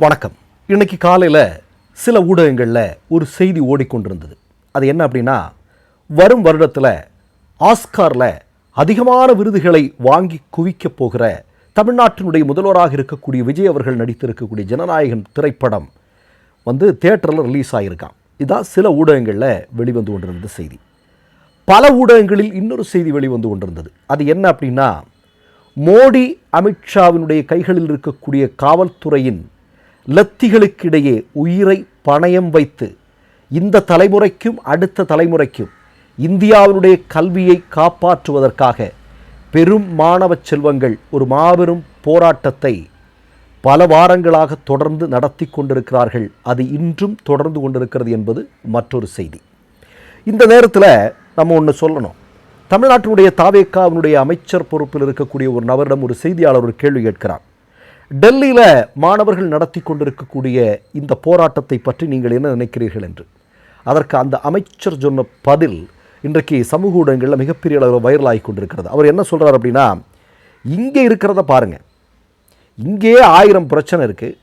வணக்கம். இன்னைக்கு காலையில் சில ஊடகங்களில் ஒரு செய்தி ஓடிக்கொண்டிருந்தது. அது என்ன அப்படின்னா, வரும் வருடத்தில் ஆஸ்காரில் அதிகமான விருதுகளை வாங்கி குவிக்கப் போகிற தமிழ்நாட்டினுடைய முதல்வராக இருக்கக்கூடிய விஜய் அவர்கள் நடித்திருக்கக்கூடிய ஜனநாயகன் திரைப்படம் தியேட்டரில் ரிலீஸ் ஆகியிருக்கான். இதுதான் சில ஊடகங்களில் வெளிவந்து கொண்டிருந்த செய்தி. பல ஊடகங்களில் இன்னொரு செய்தி வெளிவந்து கொண்டிருந்தது. அது என்ன அப்படின்னா, மோடி அமித்ஷாவினுடைய கைகளில் இருக்கக்கூடிய காவல்துறையின் லத்திகளுக்கிடையே உயிரை பணயம் வைத்து இந்த தலைமுறைக்கும் அடுத்த தலைமுறைக்கும் இந்தியாவினுடைய கல்வியை காப்பாற்றுவதற்காக பெரும் மாணவ செல்வங்கள் ஒரு மாபெரும் போராட்டத்தை பல வாரங்களாக தொடர்ந்து நடத்தி கொண்டிருக்கிறார்கள். அது இன்றும் தொடர்ந்து கொண்டிருக்கிறது என்பது மற்றொரு செய்தி. இந்த நேரத்தில் நம்ம ஒன்று சொல்லணும். தமிழ்நாட்டினுடைய தாவேகாவினுடைய அமைச்சர் பொறுப்பில் இருக்கக்கூடிய ஒரு நபரிடம் ஒரு செய்தியாளர் ஒரு கேள்வி கேட்கிறார். டெல்லியில் மாணவர்கள் நடத்தி கொண்டிருக்கக்கூடிய இந்த போராட்டத்தை பற்றி நீங்கள் என்ன நினைக்கிறீர்கள் என்று. அதற்கு அந்த அமைச்சர் சொன்ன பதில் இன்றைக்கு சமூக ஊடகங்களில் மிகப்பெரிய அளவில் வைரலாகி கொண்டிருக்கிறது. அவர் என்ன சொல்கிறார் அப்படின்னா, இங்கே இருக்கிறத பாருங்கள், இங்கே 1000 பிரச்சனை இருக்குது,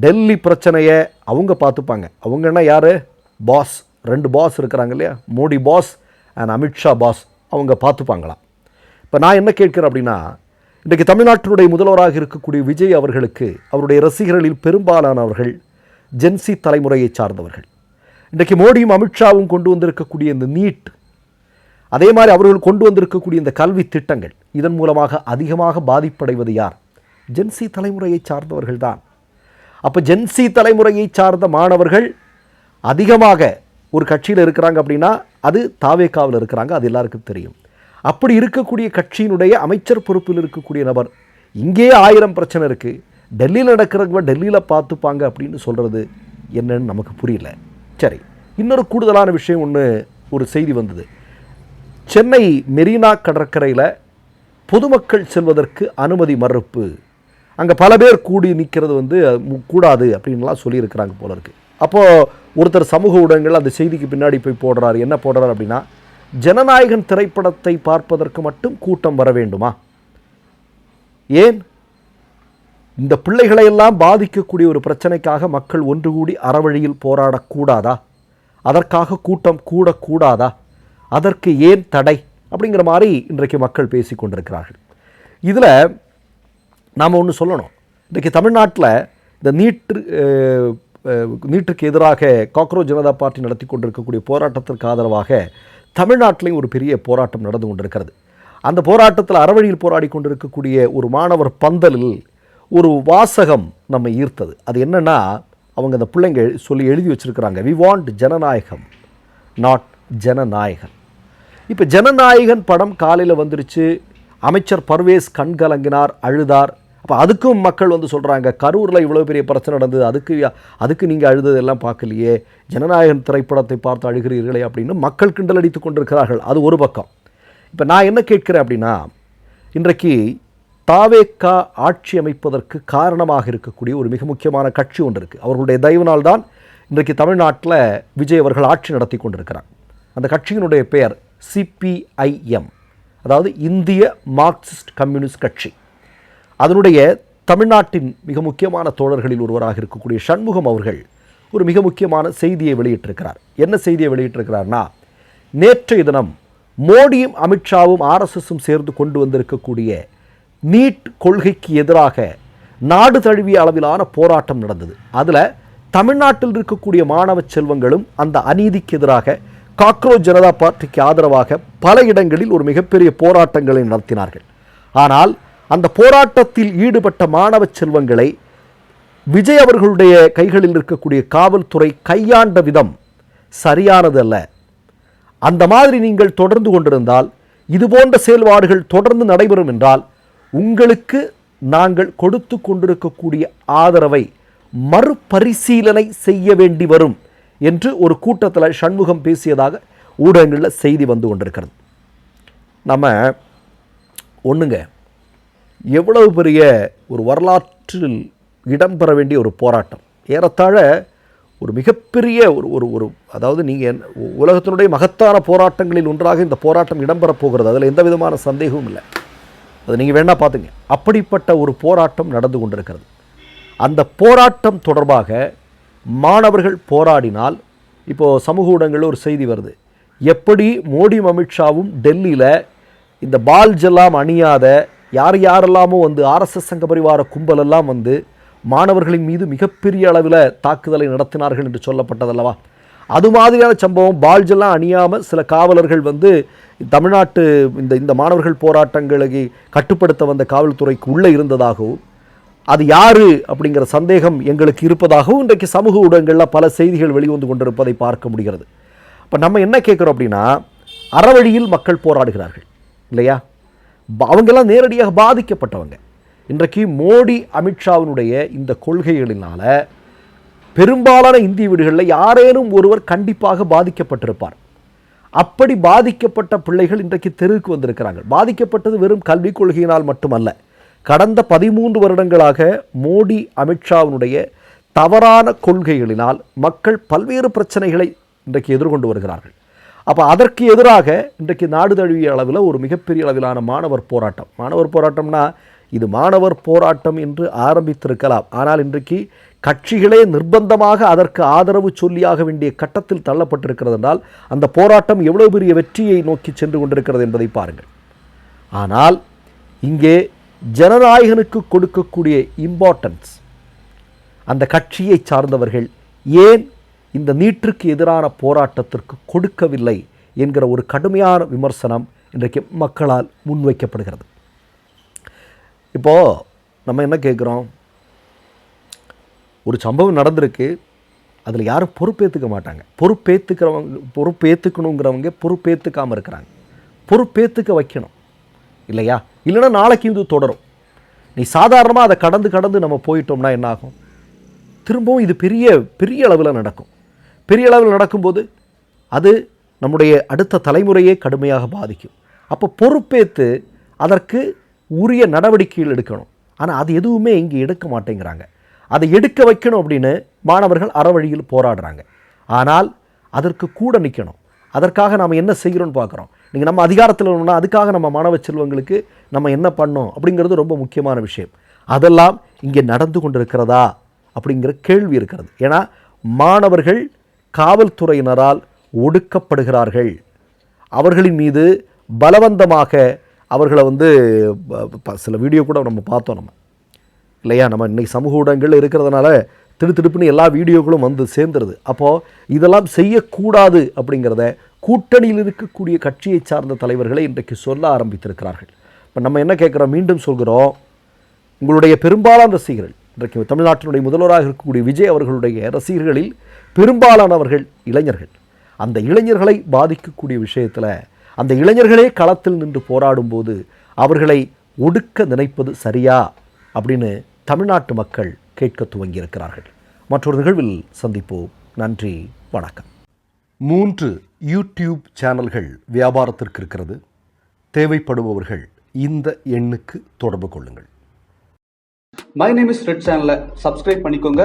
டெல்லி பிரச்சனையை அவங்க பார்த்துப்பாங்க. அவங்கன்னா யார்? பாஸ், 2 பாஸ் இருக்கிறாங்க இல்லையா, Modi boss and Amit Shah boss, அவங்க பார்த்துப்பாங்களாம். இப்போ நான் என்ன கேட்குறேன் அப்படின்னா, இன்றைக்கு தமிழ்நாட்டினுடைய முதல்வராக இருக்கக்கூடிய விஜய் அவர்களுக்கு அவருடைய ரசிகர்களில் பெரும்பாலானவர்கள் ஜென்சி தலைமுறையை சார்ந்தவர்கள். இன்றைக்கு மோடியும் அமித்ஷாவும் கொண்டு வந்திருக்கக்கூடிய இந்த நீட், அதே மாதிரி அவர்கள் கொண்டு வந்திருக்கக்கூடிய இந்த கல்வி திட்டங்கள், இதன் மூலமாக அதிகமாக பாதிப்படைவது யார்? ஜென்சி தலைமுறையை சார்ந்தவர்கள் தான். அப்போ ஜென்சி தலைமுறையை சார்ந்த மாணவர்கள் அதிகமாக ஒரு கட்சியில் இருக்கிறாங்க அப்படின்னா அது தாவேகாவில் இருக்கிறாங்க, அது எல்லாருக்கும் தெரியும். அப்படி இருக்கக்கூடிய கட்சியினுடைய அமைச்சர் பொறுப்பில் இருக்கக்கூடிய நபர் இங்கே 1000 பிரச்சனை இருக்குது, டெல்லியில் நடக்கிறவங்க டெல்லியில் பார்த்துப்பாங்க அப்படின்னு சொல்கிறது என்னன்னு நமக்கு புரியல. சரி, இன்னொரு கூடுதலான விஷயம் ஒன்று, ஒரு செய்தி வந்தது. சென்னை மெரினா கடற்கரையில் பொதுமக்கள் செல்வதற்கு அனுமதி மறுப்பு. அங்கே பல பேர் கூடி நிற்கிறது கூடாது அப்படின்லாம் சொல்லியிருக்கிறாங்க போல இருக்குது. அப்போது ஒருத்தர் சமூக ஊடகங்கள் அந்த செய்திக்கு பின்னாடி போய் போடுறாரு. என்ன போடுறாரு அப்படின்னா, ஜனநாயகன் திரைப்படத்தை பார்ப்பதற்கு மட்டும் கூட்டம் வர வேண்டுமா? ஏன் இந்த பிள்ளைகளையெல்லாம் பாதிக்கக்கூடிய ஒரு பிரச்சனைக்காக மக்கள் ஒன்று கூடி அறவழியில் போராடக்கூடாதா? அதற்காக கூட்டம் கூடக்கூடாதா? அதற்கு ஏன் தடை? அப்படிங்கிற மாதிரி இன்றைக்கு மக்கள் பேசி கொண்டிருக்கிறார்கள். இதில் நாம் ஒன்று சொல்லணும். இன்றைக்கு தமிழ்நாட்டில் இந்த நீட்டுக்கு எதிராக காக்ரோச் ஜனதா பார்ட்டி நடத்தி கொண்டிருக்கக்கூடிய போராட்டத்திற்கு ஆதரவாக தமிழ்நாட்டிலையும் ஒரு பெரிய போராட்டம் நடந்து கொண்டிருக்கிறது. அந்த போராட்டத்தில் அறவழியில் போராடி கொண்டிருக்கக்கூடிய ஒரு மாணவர் பந்தலில் ஒரு வாசகம் நம்ம ஈர்த்தது. அது என்னென்னா, அவங்க அந்த பிள்ளைங்க சொல்லி எழுதி வச்சுருக்கிறாங்க, வி வாண்ட் ஜனநாயகம் நாட் ஜனநாயகன். இப்போ ஜனநாயகன் படம் காலையில் வந்துருச்சு. அமைச்சர் பர்வேஸ் கண்கலங்கினார், அழுதார். அப்போ அதுக்கும் மக்கள் சொல்கிறாங்க, கரூரில் இவ்வளோ பெரிய பிரச்சனை நடந்தது, அதுக்கு நீங்கள் அழுததெல்லாம் பார்க்கலையே, ஜனநாயகன் திரைப்படத்தை பார்த்து அழுகிறீர்களே அப்படின்னு மக்கள் கிண்டல் அடித்து கொண்டிருக்கிறார்கள். அது ஒரு பக்கம். இப்போ நான் என்ன கேட்கிறேன் அப்படின்னா, இன்றைக்கு தாவேகா ஆட்சி அமைப்பதற்கு காரணமாக இருக்கக்கூடிய ஒரு மிக முக்கியமான கட்சி ஒன்று இருக்குது. அவர்களுடைய தயவினால் தான் இன்றைக்கு தமிழ்நாட்டில் விஜய் அவர்கள் ஆட்சி நடத்தி கொண்டிருக்கிறார். அந்த கட்சியினுடைய பெயர் CPIM, அதாவது இந்திய மார்க்சிஸ்ட் கம்யூனிஸ்ட் கட்சி. அதனுடைய தமிழ்நாட்டின் மிக முக்கியமான தோழர்களில் ஒருவராக இருக்கக்கூடிய சண்முகம் அவர்கள் ஒரு மிக முக்கியமான செய்தியை வெளியிட்டிருக்கிறார். என்ன செய்தியை வெளியிட்டிருக்கிறார்னா, நேற்றைய தினம் மோடியும் அமித்ஷாவும் RSSும் சேர்ந்து கொண்டு வந்திருக்கக்கூடிய நீட் கொள்கைக்கு எதிராக நாடு தழுவிய அளவிலான போராட்டம் நடந்தது. அதில் தமிழ்நாட்டில் இருக்கக்கூடிய மாணவ செல்வங்களும் அந்த அநீதிக்கு எதிராக காக்ரோச் ஜனதா பார்ட்டிக்கு ஆதரவாக பல இடங்களில் ஒரு மிகப்பெரிய போராட்டங்களை நடத்தினார்கள். ஆனால் அந்த போராட்டத்தில் ஈடுபட்ட மாணவ செல்வங்களை விஜய் அவர்களுடைய கைகளில் இருக்கக்கூடிய காவல்துறை கையாண்ட விதம் சரியானது அல்ல. அந்த மாதிரி நீங்கள் தொடர்ந்து கொண்டிருந்தால், இதுபோன்ற செயல்பாடுகள் தொடர்ந்து நடைபெறும் என்றால், உங்களுக்கு நாங்கள் கொடுத்து கொண்டிருக்கக்கூடிய ஆதரவை மறுபரிசீலனை செய்ய வேண்டி வரும் என்று ஒரு கூட்டத்தில் சண்முகம் பேசியதாக ஊடகங்களில் செய்தி வந்து கொண்டிருக்கிறது. நம்ம ஒன்றுங்க, எவ்வளவு பெரிய ஒரு வரலாற்றில் இடம்பெற வேண்டிய ஒரு போராட்டம், ஏறத்தாழ ஒரு மிகப்பெரிய ஒரு அதாவது நீங்கள் உலகத்தினுடைய மகத்தான போராட்டங்களில் ஒன்றாக இந்த போராட்டம் இடம்பெறப் போகிறது. அதில் எந்த விதமான சந்தேகமும் இல்லை. அது நீங்கள் வேணால் பார்த்துங்க. அப்படிப்பட்ட ஒரு போராட்டம் நடந்து கொண்டிருக்கிறது. அந்த போராட்டம் தொடர்பாக மாணவர்கள் போராடினால், இப்போது சமூக ஊடகங்களில் ஒரு செய்தி வருது, எப்படி மோடியும் அமித்ஷாவும் டெல்லியில் இந்த பால்ஜெல்லாம் அணியாத யாரெல்லாமோ வந்து ஆர்எஸ்எஸ் சங்க பரிவார கும்பலெல்லாம் வந்து மாணவர்களின் மீது மிகப்பெரிய அளவில் தாக்குதலை நடத்தினார்கள் என்று சொல்லப்பட்டதல்லவா? அது மாதிரியான சம்பவம் பால்ஜெல்லாம் அணியாமல் சில காவலர்கள் வந்து தமிழ்நாட்டு இந்த மாணவர்கள் போராட்டங்களை கட்டுப்படுத்த வந்த காவல்துறைக்கு உள்ளே இருந்ததாகவும், அது யார் அப்படிங்கிற சந்தேகம் எங்களுக்கு இருப்பதாகவும் இன்றைக்கு சமூக ஊடகங்களில் பல செய்திகள் வெளிவந்து கொண்டிருப்பதை பார்க்க முடிகிறது. இப்போ நம்ம என்ன கேட்குறோம் அப்படின்னா, அறவழியில் மக்கள் போராடுகிறார்கள் இல்லையா? அவங்கெல்லாம் நேரடியாக பாதிக்கப்பட்டவங்க. இன்றைக்கு மோடி அமித்ஷாவினுடைய இந்த கொள்கைகளினால் பெரும்பாலான இந்திய வீடுகளில் யாரேனும் ஒருவர் கண்டிப்பாக பாதிக்கப்பட்டிருப்பார். அப்படி பாதிக்கப்பட்ட பிள்ளைகள் இன்றைக்கு தெருவுக்கு வந்திருக்கிறாங்க. பாதிக்கப்பட்டது வெறும் கல்விக் கொள்கையினால் மட்டுமல்ல, கடந்த 13 வருடங்களாக மோடி அமித்ஷாவினுடைய தவறான கொள்கைகளினால் மக்கள் பல்வேறு பிரச்சனைகளை இன்றைக்கு எதிர்கொண்டு வருகிறார்கள். அப்போ அதற்கு எதிராக இன்றைக்கு நாடு தழுவிய அளவில் ஒரு மிகப்பெரிய அளவிலான மாணவர் போராட்டம்னா இது மாணவர் போராட்டம் என்று ஆரம்பித்திருக்கலாம். ஆனால் இன்றைக்கு கட்சிகளே நிர்பந்தமாக அதற்கு ஆதரவு சொல்லியாக வேண்டிய கட்டத்தில் தள்ளப்பட்டிருக்கிறது என்றால் அந்த போராட்டம் எவ்வளவு பெரிய வெற்றியை நோக்கி சென்று கொண்டிருக்கிறது என்பதை பாருங்கள். ஆனால் இங்கே ஜனநாயகனுக்கு கொடுக்கக்கூடிய இம்பார்ட்டன்ஸ் அந்த கட்சியை சார்ந்தவர்கள் ஏன் இந்த நீட்டுக்கு எதிரான போராட்டத்திற்கு கொடுக்கவில்லை என்கிற ஒரு கடுமையான விமர்சனம் இன்றைக்கு மக்களால் முன்வைக்கப்படுகிறது. இப்போது நம்ம என்ன கேட்குறோம், ஒரு சம்பவம் நடந்திருக்கு, அதில் யாரும் பொறுப்பேற்றுக்க மாட்டாங்க. பொறுப்பேற்றுக்கணுங்கிறவங்க பொறுப்பேற்றுக்காமல் இருக்கிறாங்க. பொறுப்பேற்றுக்க வைக்கணும் இல்லையா? இல்லைன்னா நாளைக்கு இது தொடரும். நீ சாதாரணமாக அதை கடந்து நம்ம போயிட்டோம்னா என்ன ஆகும்? திரும்பவும் இது பெரிய அளவில் நடக்கும். பெரிய அளவில் நடக்கும்போது அது நம்முடைய அடுத்த தலைமுறையே கடுமையாக பாதிக்கும். அப்போ பொறுப்பேற்று அதற்கு உரிய நடவடிக்கைகள் எடுக்கணும். ஆனால் அது எதுவுமே இங்கே எடுக்க மாட்டேங்கிறாங்க. அதை எடுக்க வைக்கணும் அப்படின்னு மாணவர்கள் அறவழியில் போராடுறாங்க. ஆனால் அதற்கு கூட நிற்கணும். அதற்காக நாம் என்ன செய்கிறோன்னு பார்க்குறோம். நீங்கள் நம்ம அதிகாரத்தில் இருக்கணும்னா அதுக்காக நம்ம மாணவ செல்வங்களுக்கு நம்ம என்ன பண்ணோம் அப்படிங்கிறது ரொம்ப முக்கியமான விஷயம். அதெல்லாம் இங்கே நடந்து கொண்டிருக்கிறதா அப்படிங்கிற கேள்வி இருக்கிறது. ஏன்னா மாணவர்கள் காவல்துறையினரால் ஒடுக்கப்படுகிறார்கள். அவர்களின் மீது பலவந்தமாக அவர்களை வந்து சில வீடியோ கூட நம்ம பார்த்தோம் நம்ம இல்லையா? நம்ம இன்றைக்கி சமூக ஊடகங்கள் இருக்கிறதுனால திடுத்திடுப்புன்னு எல்லா வீடியோக்களும் வந்து சேர்ந்துருது. அப்போது இதெல்லாம் செய்யக்கூடாது அப்படிங்கிறத கூட்டணியில் இருக்கக்கூடிய கட்சியை சார்ந்த தலைவர்களை இன்றைக்கு சொல்ல ஆரம்பித்திருக்கிறார்கள். இப்போ நம்ம என்ன கேட்குறோம், மீண்டும் சொல்கிறோம், உங்களுடைய பெரும்பாலான ரசிகர்கள் இன்றைக்கு தமிழ்நாட்டினுடைய முதல்வராக இருக்கக்கூடிய விஜய் அவர்களுடைய ரசிகர்களில் பெரும்பாலானவர்கள் இளைஞர்கள். அந்த இளைஞர்களை பாதிக்கக்கூடிய விஷயத்தில் அந்த இளைஞர்களே களத்தில் நின்று போராடும்போது அவர்களை ஒடுக்க நினைப்பது சரியா அப்படின்னு தமிழ்நாட்டு மக்கள் கேட்க துவங்கியிருக்கிறார்கள். மற்றொரு நிகழ்வில் சந்திப்போம். நன்றி, வணக்கம். 3 யூடியூப் சேனல்கள் வியாபாரத்திற்கு இருக்கிறது. தேவைப்படுபவர்கள் இந்த எண்ணுக்கு தொடர்பு கொள்ளுங்கள். மை நேம் இஸ் ரெட் சேனலை சப்ஸ்கிரைப் பண்ணிக்கோங்க.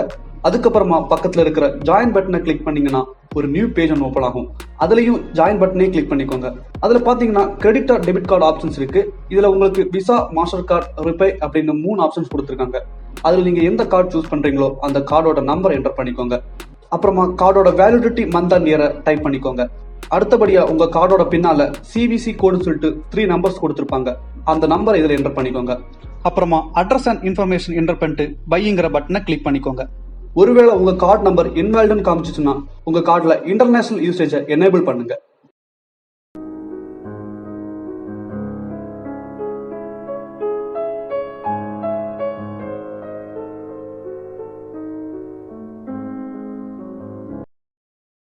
அதுக்கப்புறமா பக்கத்தில் இருக்கிற ஜாயின் பட்டனை கிளிக் பண்ணீங்கன்னா ஒரு நியூ பேஜ் ஒன்று ஓப்பன் ஆகும். அதுலேயும் ஜாயின் பட்டனே கிளிக் பண்ணிக்கோங்க. அதில் பார்த்தீங்கன்னா credit R debit card options இருக்கு. இதில் உங்களுக்கு விசா, மாஸ்டர் கார்டு, ரிப்பே அப்படின்னு 3 ஆப்ஷன்ஸ் கொடுத்துருக்காங்க. அதில் நீங்கள் எந்த கார்டு சூஸ் பண்ணுறீங்களோ அந்த கார்டோட நம்பர் என்டர் பண்ணிக்கோங்க. அப்புறமா கார்டோட வேலிடிட்டி மந்த் அண்ட் இயரை டைப் பண்ணிக்கோங்க. அடுத்தபடியா உங்க கார்டோட பின்னால சிவிசி கோடுன்னு சொல்லிட்டு 3 நம்பர்ஸ் கொடுத்துருப்பாங்க. அந்த நம்பரை இதில் என்டர் பண்ணிக்கோங்க. அப்புறமா அட்ரஸ் அண்ட் இன்ஃபர்மேஷன் என்டர் பண்ணிட்டு பைங்கிற பட்டனை கிளிக் பண்ணிக்கோங்க. ஒருவேளை உங்க கார்டு நம்பர் இன்வாலிட்னு காமிச்சிச்சுன்னா உங்க கார்டுல இன்டர்நேஷனல் யூசேஜை எனேபிள் பண்ணுங்க.